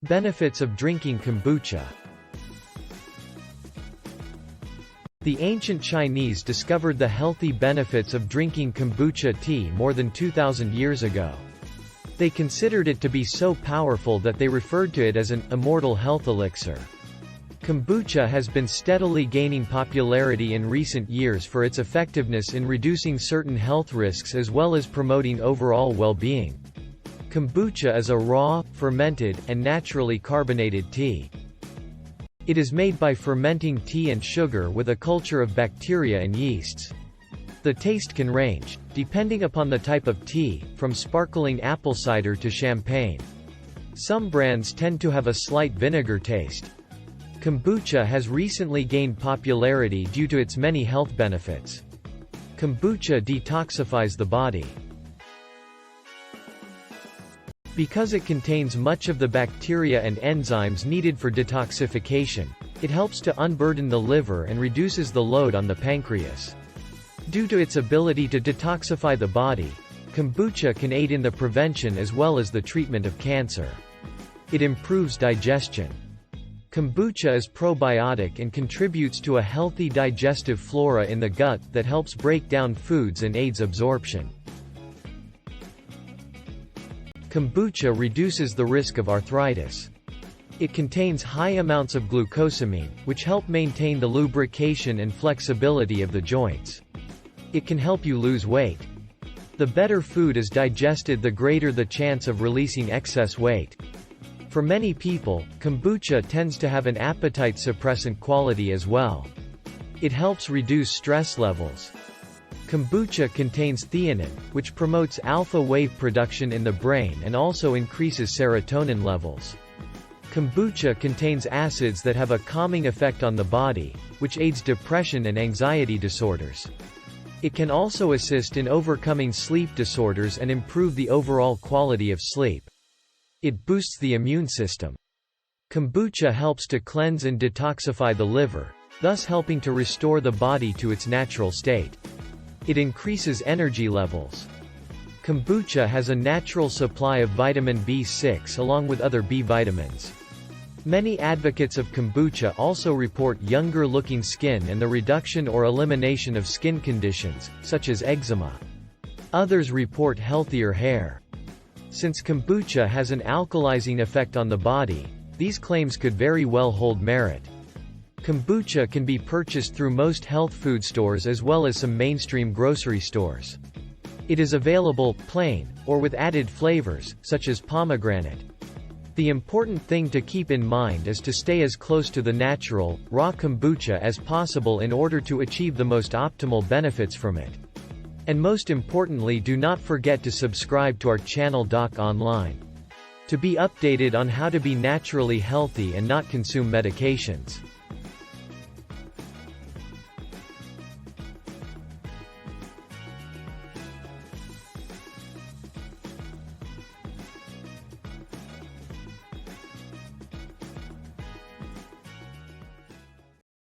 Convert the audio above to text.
Benefits of drinking kombucha. The ancient Chinese discovered the healthy benefits of drinking kombucha tea more than 2,000 years ago. They considered it to be so powerful that they referred to it as an immortal health elixir. Kombucha has been steadily gaining popularity in recent years for its effectiveness in reducing certain health risks as well as promoting overall well-being. Kombucha is a raw, fermented, and naturally carbonated tea. It is made by fermenting tea and sugar with a culture of bacteria and yeasts. The taste can range, depending upon the type of tea, from sparkling apple cider to champagne. Some brands tend to have a slight vinegar taste. Kombucha has recently gained popularity due to its many health benefits. Kombucha detoxifies the body. Because it contains much of the bacteria and enzymes needed for detoxification, it helps to unburden the liver and reduces the load on the pancreas. Due to its ability to detoxify the body, kombucha can aid in the prevention as well as the treatment of cancer. It improves digestion. Kombucha is probiotic and contributes to a healthy digestive flora in the gut that helps break down foods and aids absorption. Kombucha reduces the risk of arthritis. It contains high amounts of glucosamine, which help maintain the lubrication and flexibility of the joints. It can help you lose weight. The better food is digested, the greater the chance of releasing excess weight. For many people, kombucha tends to have an appetite suppressant quality as well. It helps reduce stress levels. Kombucha contains theanine, which promotes alpha wave production in the brain and also increases serotonin levels. Kombucha contains acids that have a calming effect on the body, which aids depression and anxiety disorders. It can also assist in overcoming sleep disorders and improve the overall quality of sleep. It boosts the immune system. Kombucha helps to cleanse and detoxify the liver, thus helping to restore the body to its natural state. It increases energy levels. Kombucha has a natural supply of vitamin B6 along with other B vitamins. Many advocates of kombucha also report younger-looking skin and the reduction or elimination of skin conditions, such as eczema. Others report healthier hair. Since kombucha has an alkalizing effect on the body, these claims could very well hold merit. Kombucha can be purchased through most health food stores as well as some mainstream grocery stores. It is available plain, or with added flavors, such as pomegranate. The important thing to keep in mind is to stay as close to the natural, raw kombucha as possible in order to achieve the most optimal benefits from it. And most importantly, do not forget to subscribe to our channel DocOnline to be updated on how to be naturally healthy and not consume medications.